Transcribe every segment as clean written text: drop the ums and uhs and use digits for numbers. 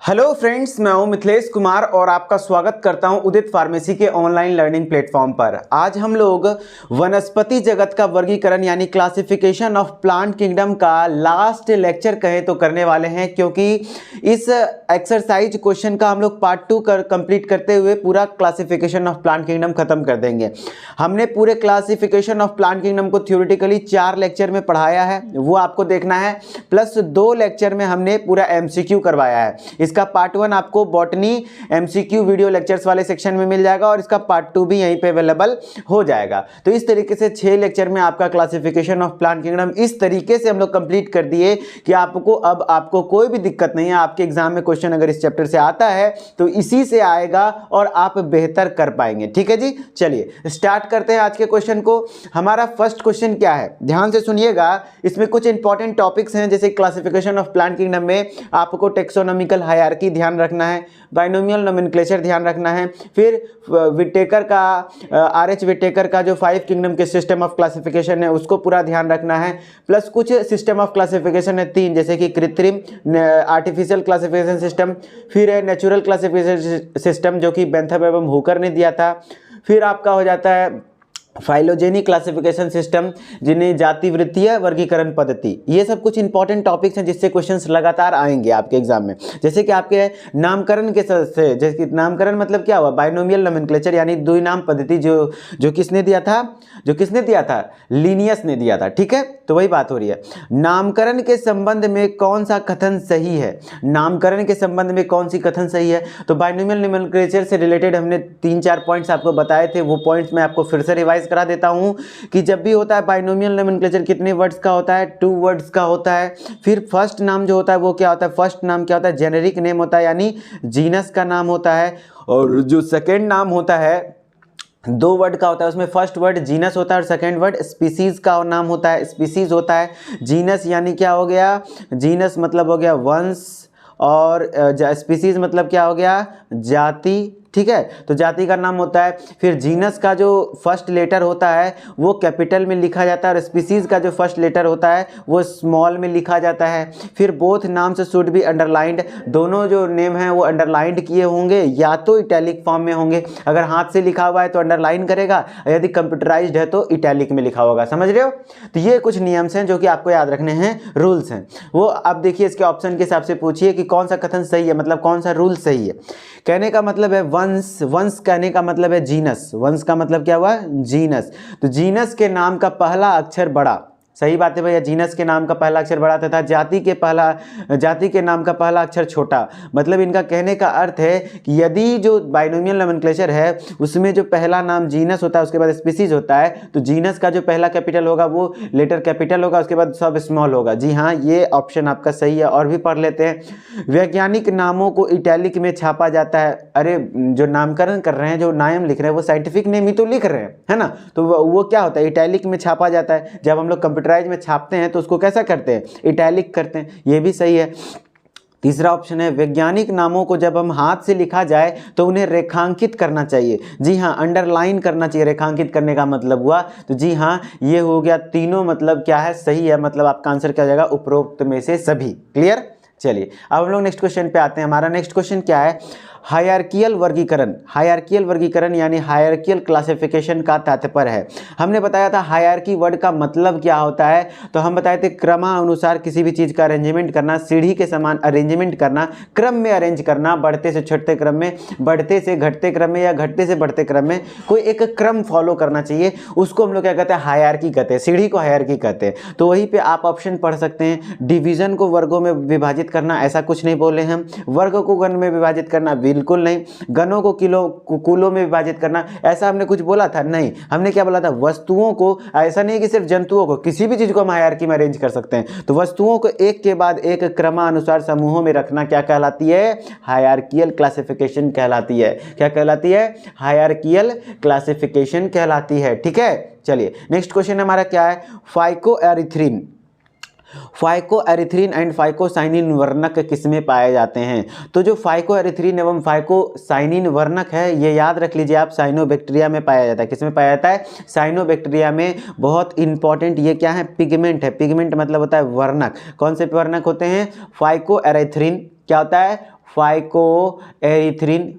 Hello friends, मैं हूं मिथिलेश कुमार और आपका स्वागत करता हूं उदित फार्मेसी के ऑनलाइन लर्निंग प्लेटफॉर्म पर। आज हम लोग वनस्पति जगत का वर्गीकरण यानी क्लासिफिकेशन ऑफ प्लांट किंगडम का लास्ट लेक्चर कहें तो करने वाले हैं, क्योंकि इस एक्सरसाइज क्वेश्चन का हम लोग पार्ट 2 कंप्लीट करते हुए पूरा क्लासिफिकेशन ऑफ प्लांट किंगडम खत्म कर देंगे। हमने पूरे क्लासिफिकेशन ऑफ प्लांट किंगडम को थ्योरेटिकली 4 लेक्चर में पढ़ाया है, वो आपको देखना है, प्लस 2 लेक्चर में हमने पूरा MCQ करवाया है। इसका पार्ट 1 आपको बॉटनी MCQ वीडियो लेक्चर्स वाले सेक्शन में मिल जाएगा और इसका पार्ट 2 भी यहीं पे अवेलेबल हो जाएगा। तो इस तरीके से 6 लेक्चर में आपका क्लासिफिकेशन ऑफ प्लांट किंगडम इस तरीके से हम लोग कंप्लीट कर दिए कि आपको कोई भी दिक्कत नहीं है। आपके एग्जाम में क्वेश्चन अगर इस चैप्टर से आता है तो इसी से आएगा और आप बेहतर कर पाएंगे। ठीक है जी, चलिए स्टार्ट करते हैं आज के क्वेश्चन को। हमारा फर्स्ट क्वेश्चन क्या है, ध्यान से सुनिएगा। इसमें कुछ इंपॉर्टेंट टॉपिक्स हैं, जैसे क्लासिफिकेशन ऑफ प्लांट किंगडम में आपको टेक्सोनॉमिकल हायरार्की ध्यान रखना है, बाइनोमियल नोमेनक्लेचर ध्यान रखना है, फिर विटेकर का RH विटेकर का जो 5 किंगडम के सिस्टम ऑफ क्लासिफिकेशन है उसको पूरा ध्यान रखना है, प्लस कुछ सिस्टम ऑफ क्लासिफिकेशन है 3, जैसे कि कृत्रिम आर्टिफिशियल क्लासिफिकेशन सिस्टम, फिर है नेचुरल क्लासिफिकेशन सिस्टम जो कि बेंथम एवं हुकर ने दिया था, फिर आपका हो जाता है फाइलोजेनिक क्लासिफिकेशन सिस्टम जिन्हें जातिवृत्तीय वर्गीकरण पद्धति। ये सब कुछ इंपॉर्टेंट टॉपिक्स हैं जिससे क्वेश्चंस लगातार आएंगे आपके एग्जाम में। जैसे कि आपके नामकरण के से, जैसे कि नामकरण मतलब क्या हुआ, बाइनोमियल नोमेनक्लेचर यानी द्विनाम पद्धति जो किसने दिया था, लिनियस ने दिया था। ठीक है, तो वही बात हो रही है। नामकरण के संबंध में कौन सा कथन सही है, नामकरण के संबंध में कौन सी कथन सही है, तो बाइनोमियल नोमेनक्लेचर से रिलेटेड हमने 3-4 पॉइंट्स आपको बताए थे। वो पॉइंट्स मैं आपको फिर से रिवाइज करा देता हूं कि जब भी होता है बाइनोमियल नोमेनक्लेचर कितने वर्ड्स का होता है, 2 वर्ड्स का होता है। फिर फर्स्ट नाम जो होता है वो क्या होता है, फर्स्ट नाम क्या होता है, जेनेरिक नेम होता है यानी जीनस का नाम होता है। और जो सेकेंड नाम होता है 2 वर्ड का होता है, उसमें फर्स्ट वर्ड जीनस होता है और सेकेंड वर्ड स्पीसीज का नाम होता है, स्पीसीज होता है। जीनस यानी क्या हो गया, जीनस मतलब हो गया वंश और स्पीसीज मतलब क्या हो गया, जाति। ठीक है, तो जाति का नाम होता है। फिर जीनस का जो फर्स्ट लेटर होता है वो कैपिटल में लिखा जाता है और स्पीसीज का जो फर्स्ट लेटर होता है वो स्मॉल में लिखा जाता है। फिर बोथ नाम से शुड बी अंडरलाइंड, दोनों जो नेम हैं वो अंडरलाइंड किए होंगे या तो इटैलिक फॉर्म में होंगे। अगर हाथ से लिखा हुआ है तो अंडरलाइन करेगा, यदि कंप्यूटराइज्ड है तो इटैलिक में लिखा होगा। समझ रहे हो? तो ये कुछ नियम्स हैं जो कि आपको याद रखने हैं, रूल्स हैं। वो अब देखिए इसके ऑप्शन के हिसाब से पूछिए कि कौन सा कथन सही है, मतलब कौन सा रूल सही है। कहने का मतलब है वंश, वंश कहने का मतलब है जीनस, वंश का मतलब क्या हुआ, जीनस। तो जीनस के नाम का पहला अक्षर बड़ा, सही बात है भैया, जीनस के नाम का पहला अक्षर बड़ा तथा जाति के नाम का पहला अक्षर छोटा। मतलब इनका कहने का अर्थ है कि यदि जो बाइनोमियल नोमेनक्लेचर है उसमें जो पहला नाम जीनस होता है उसके बाद स्पीसीज होता है, तो जीनस का जो पहला कैपिटल होगा वो लेटर कैपिटल होगा, उसके बाद सब स्मॉल होगा। जी हाँ, ये ऑप्शन आपका सही है। और भी पढ़ लेते हैं। वैज्ञानिक नामों को इटैलिक में छापा जाता है। अरे जो नामकरण कर रहे हैं, जो नाम लिख रहे हैं वो साइंटिफिक नेम ही तो लिख रहे हैं, है ना, तो वो क्या होता है, इटैलिक में छापा जाता है। जब हम लोग कंप्यूटराइज में छापते हैं तो उसको कैसा करते हैं, इटैलिक करते हैं। ये भी सही है। तीसरा ऑप्शन है वैज्ञानिक नामों को जब हम हाथ से लिखा जाए तो उन्हें रेखांकित करना चाहिए। जी हाँ, अंडरलाइन करना चाहिए, रेखांकित करने का मतलब हुआ। तो जी हाँ, ये हो गया तीनों, मतलब क्या है, सही है। मतलब आपका आंसर क्या हो जाएगा, उपरोक्त में से सभी। क्लियर? चलिए अब हम लोग नेक्स्ट क्वेश्चन पे आते हैं। हमारा नेक्स्ट क्वेश्चन क्या है, हायरार्कियल वर्गीकरण। हायरार्कियल वर्गीकरण यानी हायरार्कियल क्लासिफिकेशन का तात्पर्य है। हमने बताया था हायरार्की वर्ड का मतलब क्या होता है, तो हम बताए थे क्रमानुसार किसी भी चीज़ का अरेंजमेंट करना, सीढ़ी के समान अरेंजमेंट करना, क्रम में अरेंज करना, बढ़ते से छोटे क्रम में, बढ़ते से घटते क्रम में या घटते से बढ़ते क्रम में, कोई एक क्रम फॉलो करना चाहिए, उसको हम लोग क्या कहते हैं, हायरार्की कहते हैं, सीढ़ी को हायरार्की कहते हैं। तो वहीं पे आप ऑप्शन पढ़ सकते हैं, डिवीजन को वर्गों में विभाजित करना, ऐसा कुछ नहीं बोले हम। वर्ग को गण में विभाजित करना, बिल्कुल नहीं। गणों को कुलों में विभाजित करना, ऐसा हमने कुछ बोला था? नहीं। हमने क्या बोला था, वस्तुओं को, ऐसा नहीं कि सिर्फ जंतुओं को, किसी भी चीज को हम हायरार्की में अरेंज कर सकते हैं। तो वस्तुओं को एक के बाद एक क्रमानुसार समूहों में रखना क्या कहलाती है, हायरार्कियल क्लासिफिकेशन कहलाती है। क्या कहलाती है, हायरार्कियल क्लासिफिकेशन कहलाती है। ठीक है, चलिए नेक्स्ट क्वेश्चन हमारा क्या है, फाइकोएरिथ्रिन। फाइकोएरिथ्रिन एंड फाइकोसाइनिन वर्णक किसमें पाए जाते हैं? तो जो फाइकोएरिथ्रिन एवं फाइकोसाइनिन वर्णक है ये याद रख लीजिए आप, साइनोबैक्टीरिया में पाया जाता है। किसमें पाया जाता है? साइनोबैक्टीरिया में। बहुत इंपॉर्टेंट ये क्या है, पिगमेंट है। पिगमेंट मतलब होता है वर्णक। कौन से वर्णक होते हैं? फाइकोएरिथ्रिन, क्या होता है? Phycoerythrin,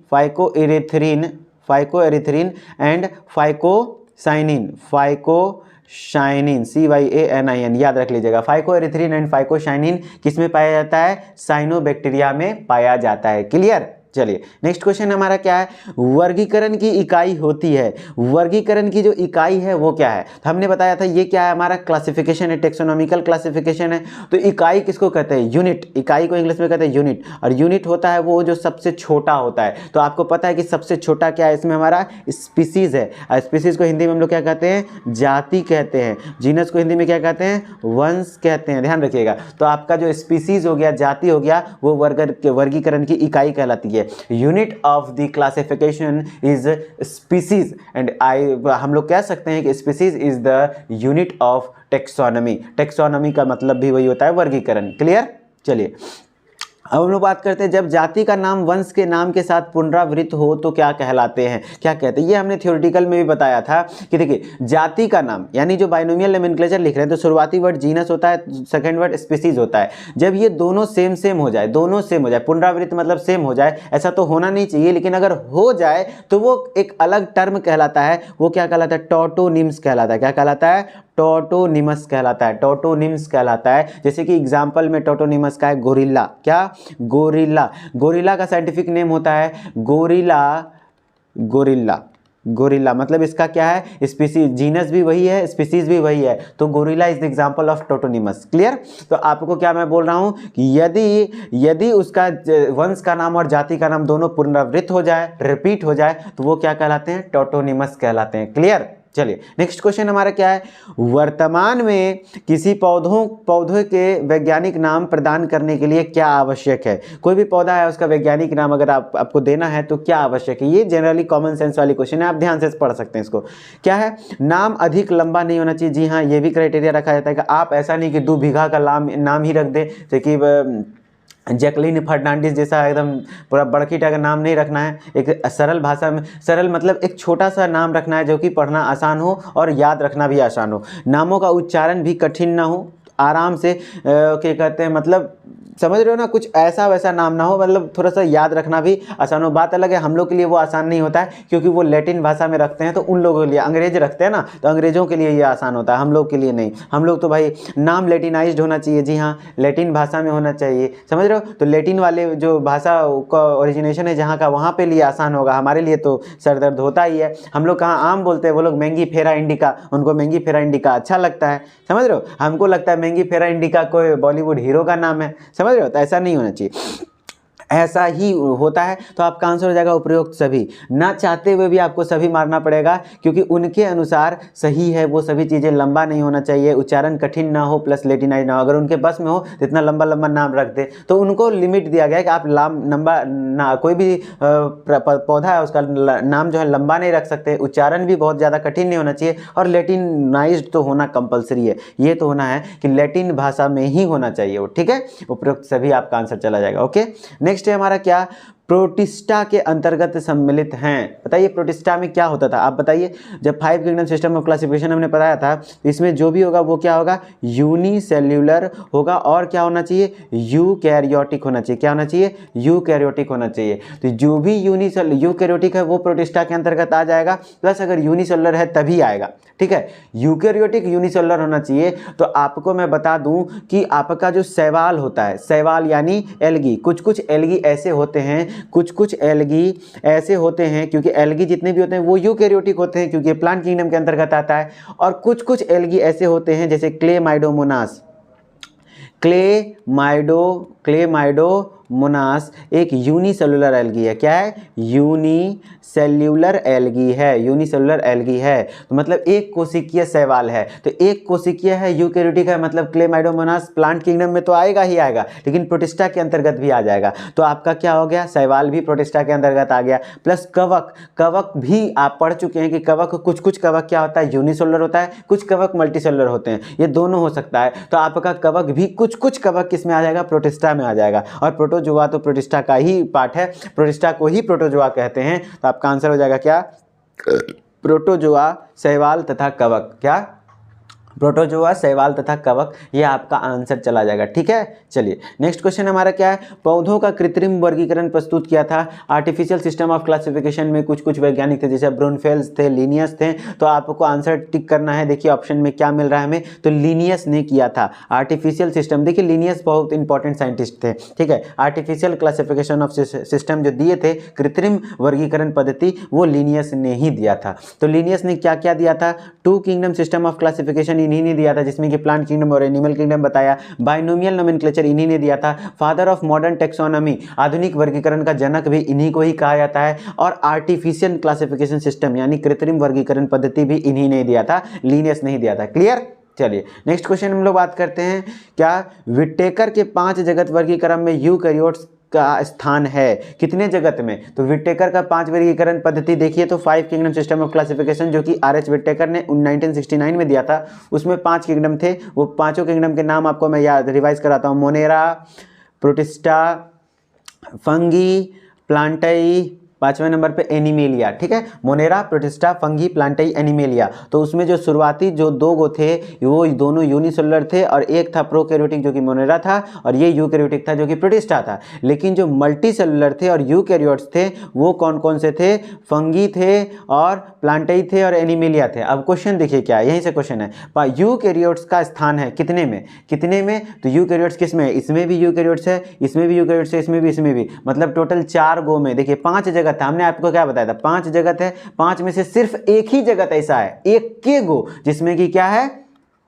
phycoerythrin and phycocyanin, phycocyanin, CYANIN, याद रख लीजिएगा। फाइकोएरिथ्रिन एंड फाइकोसाइनिन किस में पाया जाता है? साइनोबैक्टीरिया में पाया जाता है। क्लियर? चलिए नेक्स्ट क्वेश्चन हमारा क्या है? वर्गीकरण की इकाई होती है, वर्गीकरण की जो इकाई है वो क्या है? तो हमने बताया था ये क्या है? हमारा क्लासिफिकेशन है, टेक्सोनॉमिकल क्लासिफिकेशन है। तो इकाई किसको कहते हैं? यूनिट। इकाई को इंग्लिश में कहते हैं यूनिट, और यूनिट होता है वो जो सबसे छोटा होता है। तो आपको पता है कि सबसे छोटा क्या है? इसमें हमारा स्पीसीज है, और स्पीसीज को हिंदी में हम लोग क्या कहते हैं? जाति कहते हैं। जीनस को हिंदी में क्या कहते हैं? वंश कहते हैं, ध्यान रखिएगा। तो आपका जो स्पीसीज हो गया, जाति हो गया, वो वर्गीकरण की इकाई कहलाती है। Unit of the classification is species and हम लोग कह सकते हैं कि species is the unit of taxonomy. Taxonomy का मतलब भी वही होता है, वर्गीकरण। क्लियर? चलिए अब हम लोग बात करते हैं, जब जाति का नाम वंश के नाम के साथ पुनरावृत्त हो तो क्या कहलाते हैं? क्या कहते हैं? ये हमने थ्योरेटिकल में भी बताया था कि देखिए जाति का नाम यानी जो बाइनोमियल नोमेनक्लेचर लिख रहे हैं तो शुरुआती वर्ड जीनस होता है, सेकंड वर्ड स्पीसीज होता है। जब ये दोनों सेम सेम हो जाए, दोनों सेम हो जाए, पुनरावृत्त मतलब सेम हो जाए, ऐसा तो होना नहीं चाहिए, लेकिन अगर हो जाए तो वो एक अलग टर्म कहलाता है। वो क्या कहलाता है? टॉटोनिम्स कहलाता है। क्या कहलाता है? टॉटोनिमस कहलाता है, टॉटोनिम्स कहलाता है। जैसे कि एग्जाम्पल में टॉटोनिमस का है गोरिल्ला। क्या? गोरिल्ला। गोरिल्ला का साइंटिफिक नेम होता है गोरिल्ला, गोरिल्ला, गोरिल्ला मतलब इसका क्या है? स्पीसीज। जीनस भी वही है, स्पीसीज भी वही है, तो gorilla is the example of tautonymous. Clear? तो आपको क्या मैं बोल रहा हूं कि यदि उसका वंश का नाम और जाति का नाम दोनों पुनरावृत्त हो जाए, रिपीट हो जाए, तो वो क्या कहलाते हैं? टॉटोनिमस कहलाते हैं। क्लियर? चलिए नेक्स्ट क्वेश्चन हमारा क्या है? वर्तमान में किसी पौधे के वैज्ञानिक नाम प्रदान करने के लिए क्या आवश्यक है? कोई भी पौधा है उसका वैज्ञानिक नाम अगर आपको देना है तो क्या आवश्यक है? ये जनरली कॉमन सेंस वाली क्वेश्चन है, आप ध्यान से पढ़ सकते हैं इसको। क्या है? नाम अधिक लंबा नहीं होना चाहिए। जी हाँ, ये भी क्राइटेरिया रखा जाता है कि आप ऐसा नहीं कि 2 बीघा का नाम ही रख दें, जैसे कि जैकलीन फर्नांडिस जैसा एकदम पूरा बड़की टाइप का नाम नहीं रखना है। एक सरल भाषा में, सरल मतलब एक छोटा सा नाम रखना है जो कि पढ़ना आसान हो और याद रखना भी आसान हो। नामों का उच्चारण भी कठिन ना हो, आराम से क्या कहते हैं, मतलब समझ रहे हो ना, कुछ ऐसा वैसा नाम ना हो, मतलब थोड़ा सा याद रखना भी आसान हो। बात अलग है हम लोग के लिए वो आसान नहीं होता है क्योंकि वो लैटिन भाषा में रखते हैं, तो उन लोगों के लिए, अंग्रेज रखते हैं ना, तो अंग्रेजों के लिए ये आसान होता है, हम लोग के लिए नहीं। हम लोग तो भाई नाम लैटिनाइज्ड होना चाहिए। जी हाँ, लैटिन भाषा में होना चाहिए, समझ रहे हो? तो लैटिन वाले जो भाषा का ओरिजिनेशन है जहाँ का, वहाँ पे लिए आसान होगा। हमारे लिए तो सर दर्द होता ही है। हम लोग कहाँ आम बोलते हैं, वो लोग मैंगी फेरा इंडिका, उनको मैंगी फेरा इंडिका अच्छा लगता है, समझ रहे हो? हमको लगता है मैंगी फेरा इंडिका कोई बॉलीवुड हीरो का नाम है, समझ रहे हो? तो ऐसा नहीं होना चाहिए, ऐसा ही होता है। तो आपका आंसर हो जाएगा उपरोक्त सभी। ना चाहते हुए भी आपको सभी मारना पड़ेगा क्योंकि उनके अनुसार सही है वो सभी चीज़ें। लंबा नहीं होना चाहिए, उच्चारण कठिन ना हो, प्लस लेटिनाइज ना हो। अगर उनके बस में हो तो इतना लंबा लंबा नाम रख दे, तो उनको लिमिट दिया गया है कि आप कोई भी पौधा है उसका नाम जो है लंबा नहीं रख सकते, उच्चारण भी बहुत ज़्यादा कठिन नहीं होना चाहिए, और लेटिनाइज्ड तो होना कंपलसरी है। ये तो होना है कि लैटिन भाषा में ही होना चाहिए वो, ठीक है? उपरोक्त सभी आपका आंसर चला जाएगा। ओके, नेक्स्ट है हमारा क्या? प्रोटिस्टा के अंतर्गत सम्मिलित हैं। बताइए प्रोटिस्टा में क्या होता था, आप बताइए। जब 5 किंगडम सिस्टम ऑफ क्लासिफिकेशन हमने पढ़ाया था, इसमें जो भी होगा वो क्या होगा? यूनिसेल्यूलर होगा, और क्या होना चाहिए? यूकैरियोटिक होना चाहिए। क्या होना चाहिए? यूकैरियोटिक होना चाहिए। तो जो भी यूकैरियोटिक है वो प्रोटिस्टा के अंतर्गत आ जाएगा, प्लस अगर यूनिसेल्युलर है तभी आएगा, ठीक है? यूकैरियोटिक यूनिसेल्युलर होना चाहिए। तो आपको मैं बता दूं कि आपका जो शैवाल होता है, शैवाल यानी एल्गी, कुछ एल्गी ऐसे होते हैं, कुछ एल्गी ऐसे होते हैं, क्योंकि एल्गी जितने भी होते हैं वो यूकैरियोटिक होते हैं क्योंकि प्लांट किंगडम के अंतर्गत आता है। और कुछ एल्गी ऐसे होते हैं जैसे क्लेमाइडोमोनास, क्लेमाइडोमोनास एक यूनिसेल्युलर एल्गी है। क्या है? यूनिसेल्युलर एल्गी है, यूनिसेल्युलर एल्गी है। तो मतलब एक कोशिकीय शैवाल है, तो एक कोशिकीय है, यूकैरियोटिक है, मतलब क्लेमाइडोमोनास प्लांट किंगडम में तो आएगा ही आएगा, लेकिन प्रोटिस्टा के अंतर्गत भी आ जाएगा। तो आपका क्या हो गया? शैवाल भी प्रोटिस्टा के अंतर्गत आ गया। प्लस कवक, कवक भी आप पढ़ चुके हैं कि कवक, कुछ कवक क्या होता है? यूनिसेल्युलर होता है, कुछ कवक मल्टीसेल्युलर होते हैं, ये दोनों हो सकता है। तो आपका कवक भी कुछ कवक किस में आ जाएगा? प्रोटिस्टा में आ जाएगा। और प्रोटोजोआ तो प्रोटिस्टा का ही पार्ट है, प्रोटिस्टा को ही प्रोटोजोआ कहते हैं। तो आपका आंसर हो जाएगा क्या? प्रोटोजोआ, शैवाल तथा कवक। क्या? प्रोटोजोआ, शैवाल तथा कवक, ये आपका आंसर चला जाएगा। ठीक है, चलिए नेक्स्ट क्वेश्चन हमारा क्या है, पौधों का कृत्रिम वर्गीकरण प्रस्तुत किया था। आर्टिफिशियल सिस्टम ऑफ क्लासिफिकेशन में कुछ कुछ वैज्ञानिक थे, जैसे ब्रूनफेल्ड थे, लिनियस थे। तो आपको आंसर टिक करना है। देखिए ऑप्शन में क्या मिल रहा है हमें, तो लिनियस ने किया था आर्टिफिशियल सिस्टम। देखिए लिनियस बहुत इंपॉर्टेंट साइंटिस्ट थे। ठीक है, आर्टिफिशियल क्लासिफिकेशन ऑफ सिस्टम जो दिए थे, कृत्रिम वर्गीकरण पद्धति, वो लिनियस ने ही दिया था। तो लिनियस ने क्या क्या दिया था, 2 किंगडम सिस्टम ऑफ क्लासिफिकेशन इन्हीं ने दिया था, जिसमें कि प्लांट किंगडम और एनिमल किंगडम बताया। बाइनोमियल नोमेनक्लेचर इन्हीं ने दिया था। फादर ऑफ मॉडर्न टेक्सोनॉमी, आधुनिक वर्गीकरण का जनक भी इन्हीं को ही कहा जाता है। और आर्टिफिशियल क्लासिफिकेशन सिस्टम यानी कृत्रिम वर्गीकरण पद्धति भी इन्हीं ने दिया था, लिनियस नहीं दिया था। क्लियर। चलिए नेक्स्ट क्वेश्चन हम लोग बात करते हैं, क्या विटेकर के 5 जगत वर्गीकरण में यूकैरियोट्स का स्थान है, कितने जगत में, तो विटेकर का 5 वर्गीकरण पद्धति देखिए तो 5 किंगडम सिस्टम ऑफ क्लासिफिकेशन जो कि आर.एच. विटेकर ने 1969 में दिया था, उसमें 5 किंगडम थे। वो पांचों किंगडम के नाम आपको मैं याद रिवाइज कराता हूँ, मोनेरा, प्रोटिस्टा, फंगी, प्लांटाई, 5वें नंबर पे एनिमेलिया। ठीक है, मोनेरा, प्रोटिस्टा, फंगी, प्लांटाई, एनिमेलिया। तो उसमें जो शुरुआती जो 2 गो थे वो दोनों यूनिसेलुलर थे, और एक था प्रोकैरियोटिक जो कि मोनेरा था, और ये यूकैरियोटिक था जो कि प्रोटिस्टा था। लेकिन जो मल्टी सेलुलर थे और यूकैरियोट्स थे वो कौन कौन से थे, फंगी थे और प्लांटाई थे और एनिमेलिया थे। अब क्वेश्चन देखिए क्या है, यहीं से क्वेश्चन है, यूकैरियोट्स का स्थान है कितने में, कितने में, तो यूकैरियोट्स किस में है, इसमें भी यूकैरियोट्स है, इसमें भी यूकैरियोट्स है, इसमें भी, मतलब टोटल 4 गो में। देखिए 5 जगत है, हमने आपको क्या बताया था, 5 जगत है, 5 में से सिर्फ एक ही जगत ऐसा है, एक के गो, जिसमें कि क्या है,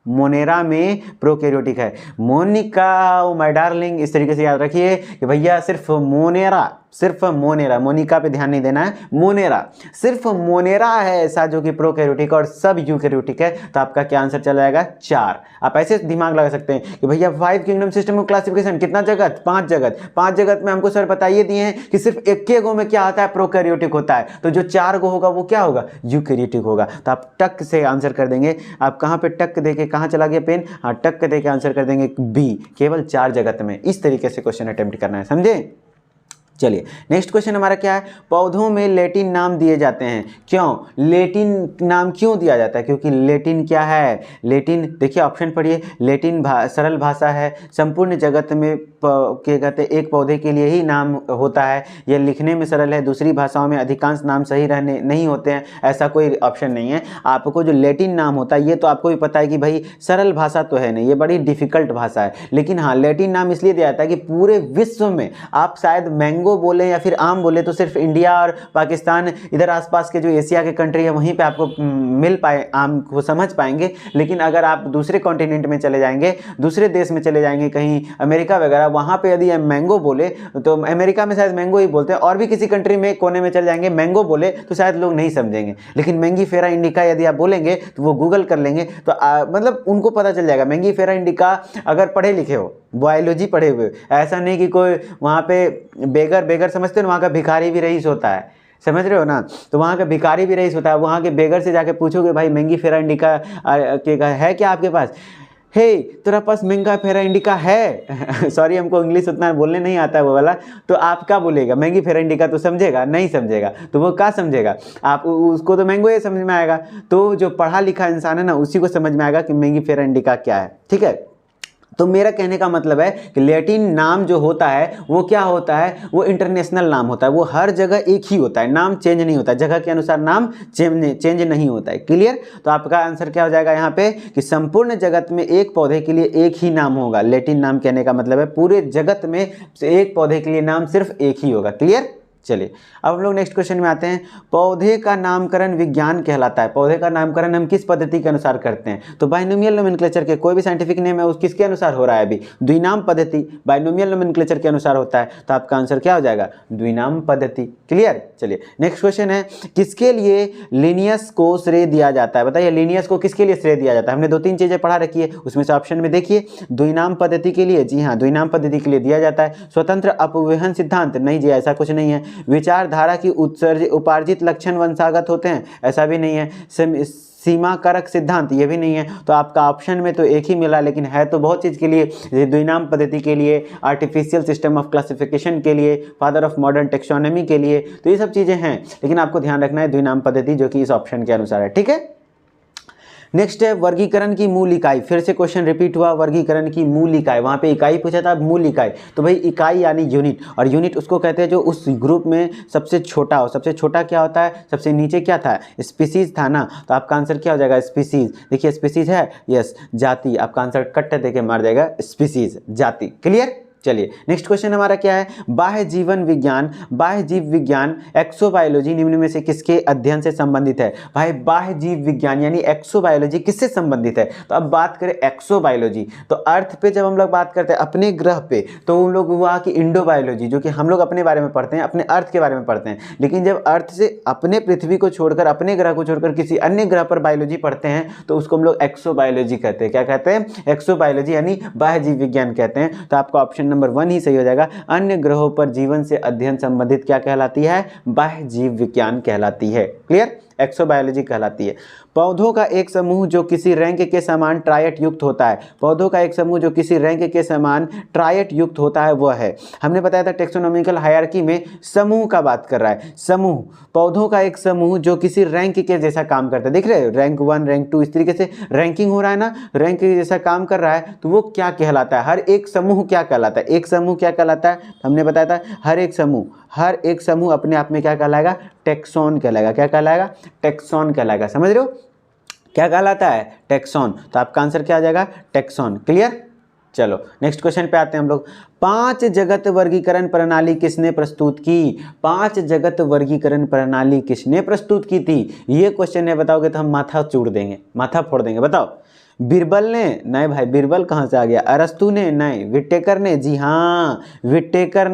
मोनेरा में प्रोकैरियोटिक है। मोनिका, ओ माय डार्लिंग, इस तरीके से याद रखिए कि भैया सिर्फ मोनेरा, सिर्फ मोनेरा, मोनिका पे ध्यान नहीं देना है, मोनेरा, सिर्फ मोनेरा है ऐसा जो कि प्रोकैरियोटिक और सब यूकैरियोटिक है। तो आपका क्या आंसर चला जाएगा, 4। आप ऐसे दिमाग लगा सकते हैं कि भैया 5 किंगडम सिस्टम ऑफ क्लासिफिकेशन कितना जगत, 5 जगत, 5 जगत में हमको सर बताइए दिए हैं कि सिर्फ एक के गो में क्या आता है, प्रोकैरियोटिक होता है। तो जो 4 गो होगा वो क्या होगा, यूकैरियोटिक होगा। तो आप टक से आंसर कर देंगे। आप कहाँ पे टक देके, कहाँ चला गया पेन, हाँ टक दे के आंसर कर देंगे बी, केवल 4 जगत में। इस तरीके से क्वेश्चन अटेम्प्ट करना है, समझे। चलिए नेक्स्ट क्वेश्चन हमारा क्या है, पौधों में लैटिन नाम दिए जाते हैं, क्यों लैटिन नाम क्यों दिया जाता है, क्योंकि लैटिन क्या है, लैटिन देखिए ऑप्शन पढ़िए, लैटिन सरल भाषा है, संपूर्ण जगत में क्या कहते हैं एक पौधे के लिए ही नाम होता है, यह लिखने में सरल है, दूसरी भाषाओं में अधिकांश नाम सही रहने नहीं होते हैं, ऐसा कोई ऑप्शन नहीं है। आपको जो लैटिन नाम होता है ये तो आपको भी पता है कि भाई सरल भाषा तो है नहीं, ये बड़ी डिफिकल्ट भाषा है, लेकिन हाँ लैटिन नाम इसलिए दिया जाता है कि पूरे विश्व में आप शायद मैंगो बोले या फिर आम बोले तो सिर्फ इंडिया और पाकिस्तान, इधर आसपास के जो एशिया के कंट्री है वहीं पे आपको मिल पाए, आम को समझ पाएंगे। लेकिन अगर आप दूसरे कॉन्टिनेंट में चले जाएंगे, दूसरे देश में चले जाएंगे, कहीं अमेरिका वगैरह, वहाँ पे यदि मैंगो बोले तो अमेरिका में शायद मैंगो ही बोलते हैं, और भी किसी कंट्री में कोने में चले जाएंगे मैंगो बोले तो शायद लोग नहीं समझेंगे। लेकिन मैंगीफेरा इंडिका यदि आप बोलेंगे तो वो गूगल कर लेंगे तो मतलब उनको पता चल जाएगा। मैंगीफेरा इंडिका अगर पढ़े लिखे हो, बायोलॉजी पढ़े हुए, ऐसा नहीं कि कोई वहाँ पे बेगर समझते हो, वहाँ का भिखारी भी रईस होता है, समझ रहे हो ना, तो वहाँ का भिखारी भी रईस होता है। वहाँ के बेगर से जाके पूछोगे भाई मैंगीफेरा इंडिका है क्या आपके पास, हे तेरा पास मैंगीफेरा इंडिका है सॉरी हमको इंग्लिश उतना बोलने नहीं आता है वो वाला, तो आप क्या बोलेगा, मैंगीफेरा इंडिका, तो समझेगा नहीं समझेगा, तो वो क्या समझेगा, आप उसको तो मैंगो ही समझ में आएगा। तो जो पढ़ा लिखा इंसान है ना उसी को समझ में आएगा कि मैंगीफेरा इंडिका क्या है। ठीक है, तो मेरा कहने का मतलब है कि लैटिन नाम जो होता है वो क्या होता है, वो इंटरनेशनल नाम होता है, वो हर जगह एक ही होता है, नाम चेंज नहीं होता है, जगह के अनुसार नाम चेंज नहीं होता है। क्लियर, तो आपका आंसर क्या हो जाएगा यहाँ पे कि संपूर्ण जगत में एक पौधे के लिए एक ही नाम होगा। लैटिन नाम कहने का मतलब है पूरे जगत में एक पौधे के लिए नाम सिर्फ एक ही होगा। क्लियर, चलिए अब हम लोग नेक्स्ट क्वेश्चन में आते हैं। पौधे का नामकरण विज्ञान कहलाता है। पौधे का नामकरण हम किस पद्धति के अनुसार करते हैं, तो बाइनोमियल नोमेनक्लेचर के, कोई भी साइंटिफिक नेम है उस किसके अनुसार हो रहा है, अभी द्विनाम पद्धति बाइनोमियल नोमेनक्लेचर के अनुसार होता है। तो आपका आंसर क्या हो जाएगा, द्विनाम पद्धति। क्लियर, चलिए नेक्स्ट क्वेश्चन है, किसके लिए लिनियस को श्रेय दिया जाता है, बताइए लिनियस को किसके लिए श्रेय दिया जाता है। हमने 2-3 चीजें पढ़ा रखी है, उसमें से ऑप्शन में देखिए, द्विनाम पद्धति के लिए, जी हाँ द्विनाम पद्धति के लिए दिया जाता है। स्वतंत्र अपव्यवहन सिद्धांत, नहीं जी ऐसा कुछ नहीं है। विचारधारा की उपार्जित लक्षण वंशागत होते हैं, ऐसा भी नहीं है। सीमा कारक सिद्धांत, ये भी नहीं है। तो आपका ऑप्शन में तो एक ही मिला, लेकिन है तो बहुत चीज़ के लिए, जैसे द्विनाम पद्धति के लिए, आर्टिफिशियल सिस्टम ऑफ क्लासिफिकेशन के लिए, फादर ऑफ मॉडर्न टेक्सोनॉमी के लिए, तो ये सब चीज़ें हैं। लेकिन आपको ध्यान रखना है द्विनाम पद्धति जो कि इस ऑप्शन के अनुसार है। ठीक है, नेक्स्ट है वर्गीकरण की मूल इकाई। फिर से क्वेश्चन रिपीट हुआ, वर्गीकरण की मूल इकाई। वहाँ पे इकाई पूछा था, मूल इकाई। तो भाई इकाई यानी यूनिट, और यूनिट उसको कहते हैं जो उस ग्रुप में सबसे छोटा हो। सबसे छोटा क्या होता है? सबसे नीचे क्या था? स्पीसीज था ना। तो आपका आंसर क्या हो जाएगा? स्पीसीज। देखिए स्पीसीज है, यस। जाति, आपका आंसर कट्ट देके मार जाएगा, स्पीसीज, जाति। क्लियर? चलिए नेक्स्ट क्वेश्चन हमारा क्या है? बाह्य जीवन विज्ञान, बाह्य जीव विज्ञान, एक्सोबायोलॉजी निम्न में से किसके अध्ययन से संबंधित है? भाई बाह्य जीव विज्ञान यानी एक्सोबायोलॉजी किससे संबंधित है? तो अब बात करें एक्सोबायोलॉजी, तो अर्थ पे जब हम लोग बात करते हैं अपने ग्रह पे, तो हम लोग हुआ कि इंडोबायोलॉजी, जो कि हम लोग अपने बारे में पढ़ते हैं, अपने अर्थ के बारे में पढ़ते हैं। लेकिन जब अर्थ से अपने पृथ्वी को छोड़कर, अपने ग्रह को छोड़कर किसी अन्य ग्रह पर बायोलॉजी पढ़ते हैं, तो उसको हम लोग एक्सोबायोलॉजी कहते हैं। क्या कहते हैं? एक्सोबायोलॉजी यानी बाह्य जीव विज्ञान कहते हैं। तो आपका ऑप्शन नंबर 1 ही सही हो जाएगा। अन्य ग्रहों पर जीवन से अध्ययन संबंधित क्या कहलाती है? बाह्य जीव विज्ञान कहलाती है। क्लियर? एक्सोबायोलॉजी कहलाती है। पौधों का एक समूह जो किसी रैंक के समान ट्रायट युक्त होता है। पौधों का एक समूह जो किसी रैंक के समान ट्रायट युक्त होता है वह है। हमने बताया था टेक्सोनोमिकल हायरार्की में समूह का बात कर रहा है। समूह, पौधों का एक समूह जो किसी रैंक के जैसा काम करता है। देख रहे हैं, रैंक 1, रैंक 2, इस तरीके से रैंकिंग हो रहा है ना, रैंक के जैसा काम कर रहा है, तो वो क्या कहलाता है? हर एक समूह क्या कहलाता है? एक समूह क्या कहलाता है? हमने बताया था हर एक समूह अपने आप में क्या कहलाएगा? टेक्सॉन कहलाएगा। क्या कहलाएगा? टेक्सॉन कहलाएगा। समझ रहे हो? क्या कहलाता है? टेक्सॉन। तो आपका आंसर क्या आ जाएगा? टेक्सॉन। क्लियर? चलो नेक्स्ट क्वेश्चन पे आते हैं हम लोग। 5 जगत वर्गीकरण प्रणाली किसने प्रस्तुत की? 5 जगत वर्गीकरण प्रणाली किसने प्रस्तुत की थी? ये क्वेश्चन है, बताओगे तो हम माथा चूड़ देंगे, माथा फोड़ देंगे। बताओ। बीरबल ने? नहीं भाई, बीरबल कहाँ से आ गया? अरस्तु ने? नहीं। विटेकर ने? जी हाँ, विटेकर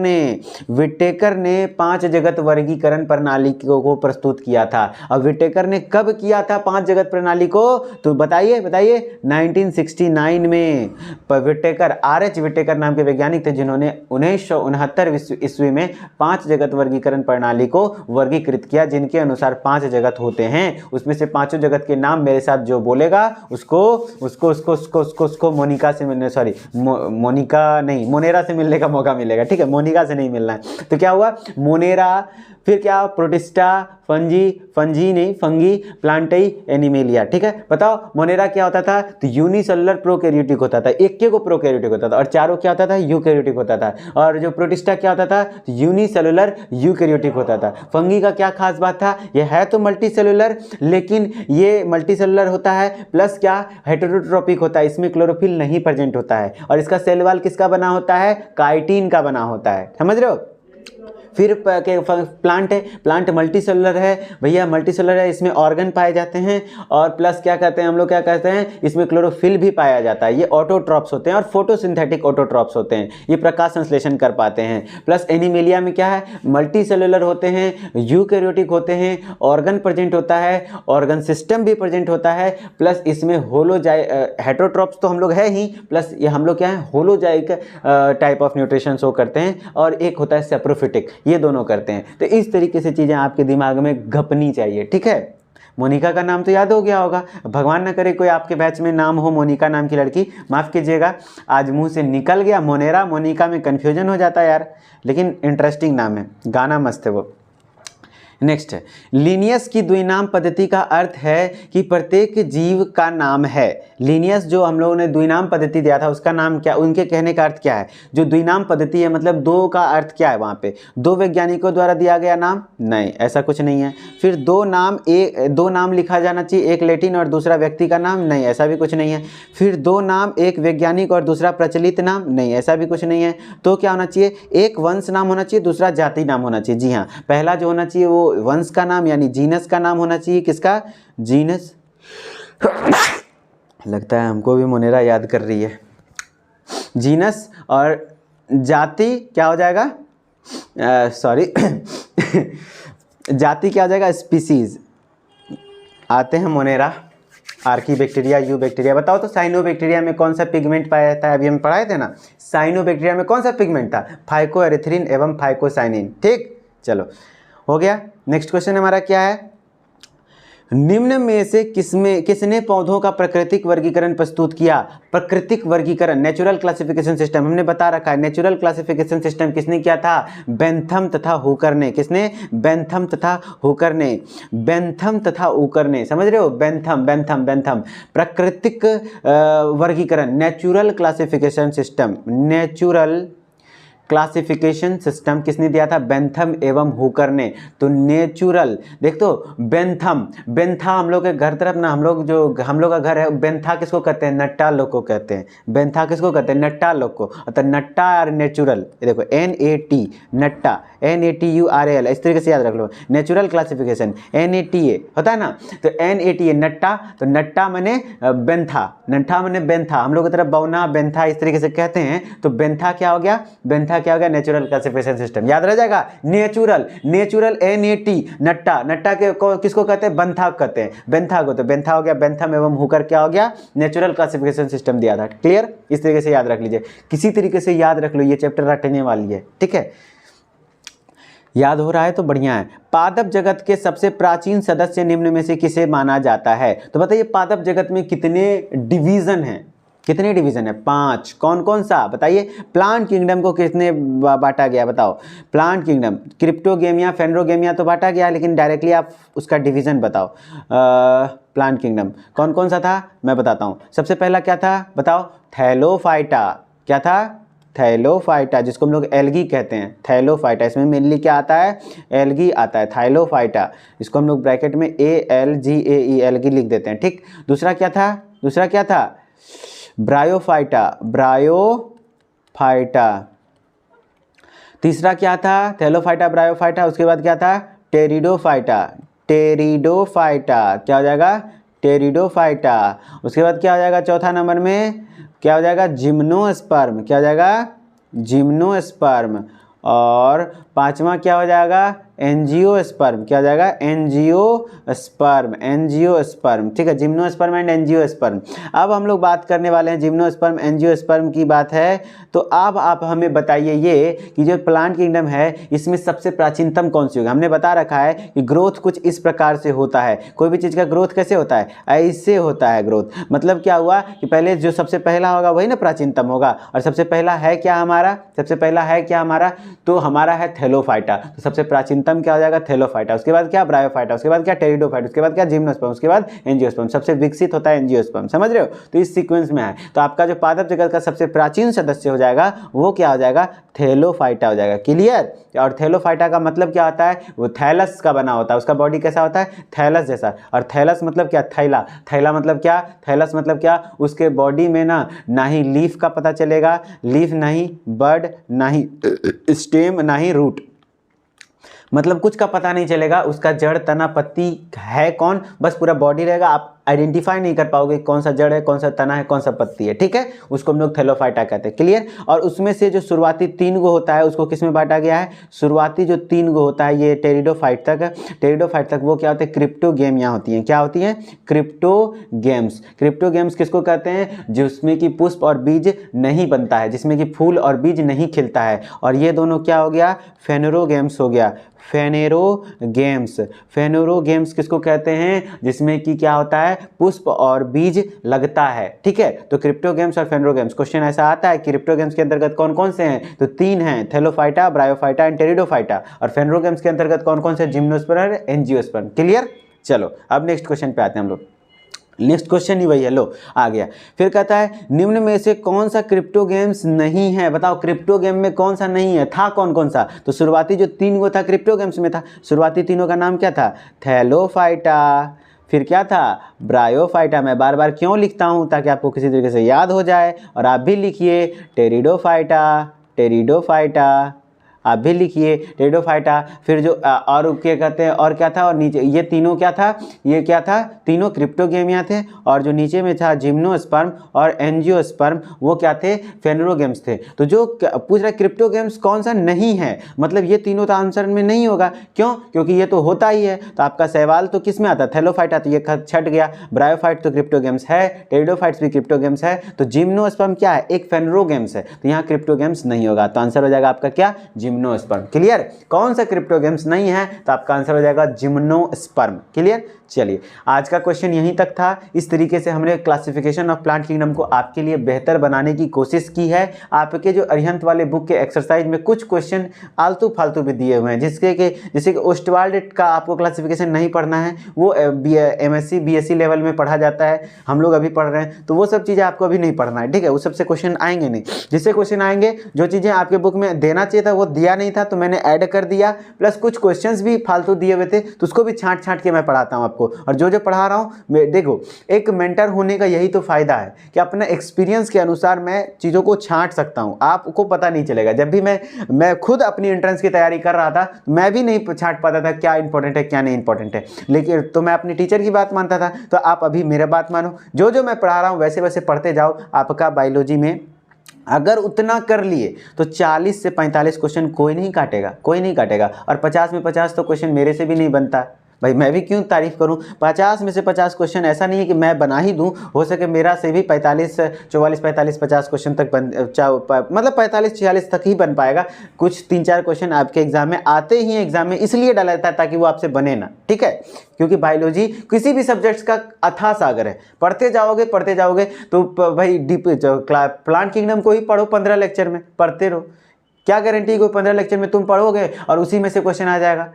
ने 5 जगत वर्गीकरण प्रणाली को प्रस्तुत किया था। अब विटेकर ने कब किया था 5 जगत प्रणाली को? तो बताइए 1969 में। Whittaker, R.H. विटेकर नाम के वैज्ञानिक थे जिन्होंने 1969 ईस्वी में 5 जगत वर्गीकरण प्रणाली को वर्गीकृत किया, जिनके अनुसार 5 जगत होते हैं। उसमें से 5 जगत के नाम मेरे साथ जो बोलेगा उसको मोनिका से मिलने, सॉरी मोनिका नहीं, मोनेरा से मिलने का मौका मिलेगा। ठीक है, मोनिका से नहीं मिलना है। तो क्या हुआ? मोनेरा, फिर क्या? Protista, fungi, प्लांटाई, animalia. ठीक है, बताओ मोनेरा क्या होता था? तो यूनिसेलुलर प्रोकैरियोटिक होता था, एक को प्रोकैरियोटिक होता था, और चारों क्या होता था? यूकैरियोटिक होता था। और जो प्रोटिस्टा क्या होता था? यूनिसेलुलर यूकैरियोटिक होता था। फंगी का क्या खास बात था? ये है तो मल्टीसेलुलर, लेकिन ये मल्टीसेलुलर होता है प्लस क्या? हेटेरोट्रोपिक होता है, इसमें क्लोरोफिल नहीं प्रेजेंट होता है। और इसका सेल वॉल किसका बना होता है? काइटिन का बना होता है। समझ रहे हो? फिर प्लांट है, प्लांट मल्टीसेलुलर है भैया, मल्टीसेलुलर है, इसमें ऑर्गन पाए जाते हैं, और प्लस क्या कहते हैं हम लोग, क्या कहते हैं, इसमें क्लोरोफिल भी पाया जाता है। ये ऑटोट्रॉप्स होते हैं और फोटोसिंथेटिक ऑटोट्रॉप्स होते हैं, ये प्रकाश संश्लेषण कर पाते हैं। प्लस एनिमेलिया में क्या है? मल्टीसेलुलर होते हैं, यूकैरियोटिक होते हैं, ऑर्गन प्रेजेंट होता है, ऑर्गन सिस्टम भी प्रेजेंट होता है, प्लस इसमें हेटेरोट्रॉप्स तो हम लोग है ही, प्लस ये हम लोग क्या है? होलोजाइक टाइप ऑफ न्यूट्रिशन शो करते हैं, और एक होता है सेप्रोफिटिक, ये दोनों करते हैं। तो इस तरीके से चीज़ें आपके दिमाग में घपनी चाहिए। ठीक है, मोनिका का नाम तो याद हो गया होगा। भगवान न करे कोई आपके बैच में नाम हो मोनिका नाम की लड़की, माफ़ कीजिएगा आज मुंह से निकल गया। मोनेरा मोनिका में कन्फ्यूजन हो जाता है यार, लेकिन इंटरेस्टिंग नाम है, गाना मस्त है वो। नेक्स्ट है, लीनियस की द्विनाम पद्धति का अर्थ है कि प्रत्येक जीव का नाम है। लीनियस जो हम लोगों ने द्विनाम पद्धति दिया था उसका नाम क्या? उनके कहने का अर्थ क्या है? जो द्विनाम पद्धति है मतलब दो का अर्थ क्या है? वहाँ पे दो वैज्ञानिकों द्वारा दिया गया नाम? नहीं, ऐसा कुछ नहीं है। फिर दो नाम लिखा जाना चाहिए, एक लैटिन और दूसरा व्यक्ति का नाम? नहीं, ऐसा भी कुछ नहीं है। फिर दो नाम, एक वैज्ञानिक और दूसरा प्रचलित नाम? नहीं, ऐसा भी कुछ नहीं है। तो क्या होना चाहिए? एक वंश नाम होना चाहिए, दूसरा जाति नाम होना चाहिए। जी हाँ, पहला जो होना चाहिए वो वंश का नाम यानी जीनस का नाम होना चाहिए। किसका? जीनस। लगता है हमको भी मोनेरा याद कर रही है। जीनस, और जाति क्या हो जाएगा? सॉरी जाति क्या हो जाएगा? स्पीसीज। आते हैं मोनेरा, आर्कीबैक्टीरिया, यू बैक्टीरिया। बताओ तो साइनोबैक्टीरिया में कौन सा पिगमेंट पाया जाता है? अभी हम पढ़ाए थे ना, साइनोबैक्टीरिया में कौन सा पिगमेंट था? फाइकोएरिथ्रिन एवं फाइकोसाइनिन। ठीक, चलो हो गया। नेक्स्ट क्वेश्चन हमारा क्या है? निम्न में से किसने पौधों का प्राकृतिक वर्गीकरण प्रस्तुत किया? प्राकृतिक वर्गीकरण, नेचुरल क्लासिफिकेशन सिस्टम हमने बता रखा है। नेचुरल क्लासिफिकेशन सिस्टम किसने किया था? बेंथम तथा हुकर ने। किसने? बेंथम तथा हुकर ने। बेंथम तथा हुकर ने, समझ रहे हो? Bentham Bentham Bentham. प्राकृतिक वर्गीकरण, natural classification system, natural classification system किसने दिया था? बेंथम एवं हुकर ने। तो नेचुरल, देख तो बेंथम, बेंथा हम लोग के घर तरफ ना, हम लोग का घर है, बेंथा किसको कहते हैं? नट्टा लोग को कहते हैं। बेंथा किसको कहते हैं? नट्टा लोग को। तो नट्टा और नेचुरल, ये देखो NAT, नट्टा, NATURAL, इस तरीके से याद रख लो। नेचुरल क्लासिफिकेशन NATA होता है ना, तो NATA नट्टा, तो नट्टा मने बेंथा, नट्टा मने बेंथा, हम लोग की तरफ बौना बेंथा इस तरीके से कहते हैं। तो बेंथा क्या हो गया? बेंथा क्या हो गया? Natural classification system. याद रह जाएगा। Natural, natural NAT, Natta, Natta के किसको कहते हैं? बेंथा कहते हैं, बेंथा को। तो बेंथा हो गया। बेंथम एवं हुकर क्या हो गया? नेचुरल क्लासिफिकेशन सिस्टम दिया था। क्लियर? इस तरीके से याद रख लीजिए, किसी तरीके से याद रख लो, ये चैप्टर रटने वाली है, ठीक है? याद हो रहा है तो बढ़िया है। पादप जगत के सबसे प्राचीन सदस्य निम्न में से किसे माना जाता है? तो बताइए पादप जगत में कितने डिवीजन हैं? कितने डिवीजन है? 5। कौन कौन सा बताइए? प्लांट किंगडम को किसने बांटा गया बताओ? प्लांट किंगडम, क्रिप्टोगेमिया, फेनरोगेमिया तो बांटा गया, लेकिन डायरेक्टली आप उसका डिवीजन बताओ। प्लांट किंगडम कौन कौन सा था मैं बताता हूँ। सबसे पहला क्या था बताओ? थैलोफाइटा। क्या था? थैलोफाइटा, जिसको हम लोग एल्गी कहते हैं। थैलोफाइटा, इसमें मेनली क्या आता है? एल्गी आता है, थाइलोफाइटा। इसको हम लोग ब्रैकेट में ALGAE, एल्गी लिख देते हैं, ठीक। दूसरा क्या था? दूसरा क्या था? Bryophyta, bryophyta. तीसरा क्या था? Thallophyta, bryophyta. उसके बाद क्या था? Pteridophyta, pteridophyta. क्या हो जाएगा? टेरिडोफाइटा। उसके बाद क्या हो जाएगा? चौथा नंबर में क्या हो जाएगा? जिम्नोस्पर्म। क्या हो जाएगा? जिम्नोस्पर्म। और पांचवा क्या हो जाएगा? एंजियोस्पर्म। क्या हो जाएगा? एंजियोस्पर्म, एंजियोस्पर्म, ठीक है। Gymnosperm and angiosperm. अब हम लोग बात करने वाले हैं जिम्नोस्पर्म एंजियोस्पर्म की बात है। तो अब आप हमें बताइए ये कि जो प्लांट किंगडम है इसमें सबसे प्राचीनतम कौन सी होगी? हमने बता रखा है कि ग्रोथ कुछ इस प्रकार से होता है। कोई भी चीज़ का ग्रोथ कैसे होता है? ऐसे होता है ग्रोथ। मतलब क्या हुआ कि पहले जो सबसे पहला होगा वही ना प्राचीनतम होगा। और सबसे पहला है क्या हमारा? सबसे पहला है क्या हमारा? तो हमारा है थैलोफाइटा। तो सबसे प्राचीनतम क्या हो जाएगा? थैलोफाइटा। उसके बाद क्या? ब्रायोफाइटा। उसके बाद क्या? टेरिडोफाइटा। उसके बाद क्या? जिम्नोस्पर्म। उसके बाद एंजियोस्पर्म। सबसे विकसित होता है एंजियोस्पर्म, समझ रहे हो? तो इस सीक्वेंस में है। तो आपका जो पादप जगत का सबसे प्राचीन सदस्य हो जाएगा वो क्या हो जाएगा? थैलोफाइटा हो जाएगा। क्लियर? और थैलोफाइटा का मतलब क्या होता है? वो थैलस का बना होता है। उसका बॉडी कैसा होता है? थैलस जैसा। और थैलस मतलब क्या? थैला। थैला मतलब क्या? थैलस मतलब क्या? उसके बॉडी में ना ही लीफ का पता चलेगा, लीफ नहीं, बड नहीं, स्टेम नहीं, रूट, मतलब कुछ का पता नहीं चलेगा। उसका जड़, तना, पत्ती है कौन, बस पूरा बॉडी रहेगा। आप आइडेंटिफाई नहीं कर पाओगे कौन सा जड़ है, कौन सा तना है, कौन सा पत्ती है, ठीक है। उसको हम लोग थैलोफाइटा कहते हैं। क्लियर? और उसमें से जो शुरुआती 3 गो होता है उसको किस में बांटा गया है? शुरुआती जो 3 गो होता है ये टेरिडोफाइट तक, टेरिडोफाइट तक वो क्या होते हैं? क्रिप्टोगेमिया होती हैं। क्या होती हैं? क्रिप्टोगेम्स। क्रिप्टोगेम्स किसको कहते हैं? जिसमें कि पुष्प और बीज नहीं बनता है, जिसमें कि फूल और बीज नहीं खिलता है। और ये दोनों क्या हो गया? फेनेरोगेम्स हो गया। फेनेरोगेम्स। फेनेरोगेम्स किसको कहते हैं? जिसमें कि क्या होता है? पुष्प और बीज लगता है, ठीक है। तो क्रिप्टोगेम्स और फेनेरोगेम्स, क्वेश्चन ऐसा आता है कि क्रिप्टोगेम्स के अंतर्गत कौन कौन से हैं? तो 3 हैं, थैलोफाइटा, ब्रायोफाइटा एंड टेरिडोफाइटा। और फेनेरोगेम्स के अंतर्गत कौन कौन से? Gymnosperm, angiosperm. क्लियर? चलो अब नेक्स्ट क्वेश्चन पे आते हैं हम लोग। नेक्स्ट क्वेश्चन ही वही है, लो आ गया। फिर कहता है निम्न में से कौन सा क्रिप्टोगेम्स नहीं है? बताओ क्रिप्टोगेम में कौन सा नहीं है? था कौन कौन सा? तो शुरुआती जो 3 गो था क्रिप्टोगेम्स में था। शुरुआती तीनों का नाम क्या था? थैलोफाइटा, फिर क्या था? ब्रायोफाइटा। मैं बार बार क्यों लिखता हूँ? ताकि आपको किसी तरीके से याद हो जाए। और आप भी लिखिए टेरिडोफाइटा, टेरिडोफाइटा, आप भी लिखिए टेरिडोफाइटा। फिर जो और क्या कहते हैं, और क्या था? और नीचे ये तीनों क्या था? ये क्या था? तीनों क्रिप्टोगेमिया थे। और जो नीचे में था जिम्नोस्पर्म और एंजियोस्पर्म वो क्या थे? फेनेरोगेम्स थे। तो जो पूछ रहा है क्रिप्टोगेम्स कौन सा नहीं है, मतलब ये तीनों तो आंसर में नहीं होगा। क्यों? क्योंकि ये तो होता ही है। तो आपका सवाल तो किस में आता है? थैलोफाइटा, तो ये छट गया। ब्रायोफाइट तो क्रिप्टोगेम्स है, टेरिडोफाइट्स भी क्रिप्टोगेम्स है। तो जिम्नोस्पर्म क्या है? एक फेनेरोगेम्स है। तो यहाँ क्रिप्टोगेम्स नहीं होगा। तो आंसर हो जाएगा आपका क्या? जिम्नोस्पर्म। क्लियर? कौन सा क्रिप्टोगेम्स नहीं है? तो आपका आंसर हो जाएगा जिम्नोस्पर्म। क्लियर? चलिए, आज का क्वेश्चन यहीं तक था। इस तरीके से हमने क्लासिफिकेशन ऑफ प्लांट किंगडम को आपके लिए बेहतर बनाने की कोशिश की है। आपके जो अरिहंत वाले बुक के एक्सरसाइज में कुछ क्वेश्चन आलतू फालतू भी दिए हुए हैं, जैसे कि ओस्टवाल्ड का आपको क्लासिफिकेशन नहीं पढ़ना है, वो MSc BSc लेवल में पढ़ा जाता है, हम लोग अभी पढ़ रहे हैं, तो वो सब चीज़ें आपको अभी नहीं पढ़ना है। ठीक है? वो सबसे क्वेश्चन आएंगे नहीं। जिससे क्वेश्चन आएंगे, जो चीज़ें आपके बुक में देना चाहिए था वो दिया नहीं था, तो मैंने ऐड कर दिया, प्लस कुछ क्वेश्चंस भी फालतू दिए हुए थे, तो उसको भी छांट छांट के मैं पढ़ाता हूँ आपको। और जो जो पढ़ा रहा हूँ, देखो, एक मेंटर होने का यही तो फायदा है कि अपने एक्सपीरियंस के अनुसार मैं चीज़ों को छांट सकता हूँ, आपको पता नहीं चलेगा। जब भी मैं खुद अपनी एंट्रेंस की तैयारी कर रहा था, मैं भी नहीं छांट पाता था क्या इंपॉर्टेंट है क्या नहीं इंपॉर्टेंट है, लेकिन तो मैं अपनी टीचर की बात मानता था। तो आप अभी मेरा बात मानो, जो जो मैं पढ़ा रहा हूँ वैसे वैसे पढ़ते जाओ। आपका बायोलॉजी में अगर उतना कर लिए तो 40 से 45 क्वेश्चन कोई नहीं काटेगा, कोई नहीं काटेगा। और 50 में 50 तो क्वेश्चन मेरे से भी नहीं बनता भाई, मैं भी क्यों तारीफ करूं। 50 में से 50 क्वेश्चन ऐसा नहीं है कि मैं बना ही दूं, हो सके मेरा से भी 45 44 45 50 क्वेश्चन तक मतलब 45 46 तक ही बन पाएगा। कुछ 3-4 क्वेश्चन आपके एग्जाम में आते ही हैं, एग्जाम में इसलिए डाला जाता है ताकि वो आपसे बने ना। ठीक है? क्योंकि बायोलॉजी किसी भी सब्जेक्ट्स का अथाह सागर है, पढ़ते जाओगे तो भाई डीप प्लांट किंगडम को ही पढ़ो 15 लेक्चर में, पढ़ते रहो। क्या गारंटी कोई 15 लेक्चर में तुम पढ़ोगे और उसी में से क्वेश्चन आ जाएगा,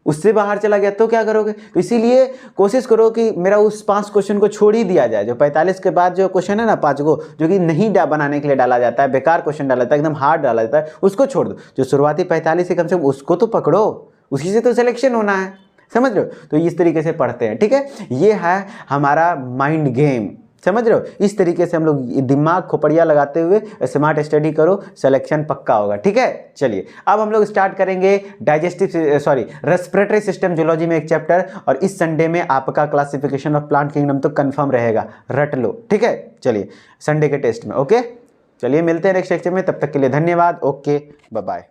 उससे बाहर चला गया तो क्या करोगे? तो इसीलिए कोशिश करो कि मेरा उस 5 क्वेश्चन को छोड़ ही दिया जाए। जो 45 के बाद जो क्वेश्चन है ना 5 गो, जो कि नहीं बनाने के लिए डाला जाता है, बेकार क्वेश्चन डाला जाता है, एकदम हार्ड डाला जाता है, उसको छोड़ दो। जो शुरुआती 45 है कम से कम उसको तो पकड़ो, उसी से तो सिलेक्शन होना है। समझ रहे हो? तो इस तरीके से पढ़ते हैं। ठीक है? ये है हमारा माइंड गेम, समझ रहे हो? इस तरीके से हम लोग दिमाग खोपड़िया लगाते हुए स्मार्ट स्टडी करो, सिलेक्शन पक्का होगा। ठीक है? चलिए, अब हम लोग स्टार्ट करेंगे रेस्पिरेटरी सिस्टम जूलॉजी में एक चैप्टर, और इस संडे में आपका क्लासिफिकेशन ऑफ प्लांट किंगडम तो कंफर्म रहेगा, रट लो। ठीक है? चलिए, संडे के टेस्ट में। ओके, चलिए मिलते हैं नेक्स्ट लेक्चर में, तब तक के लिए धन्यवाद। Okay, bye bye.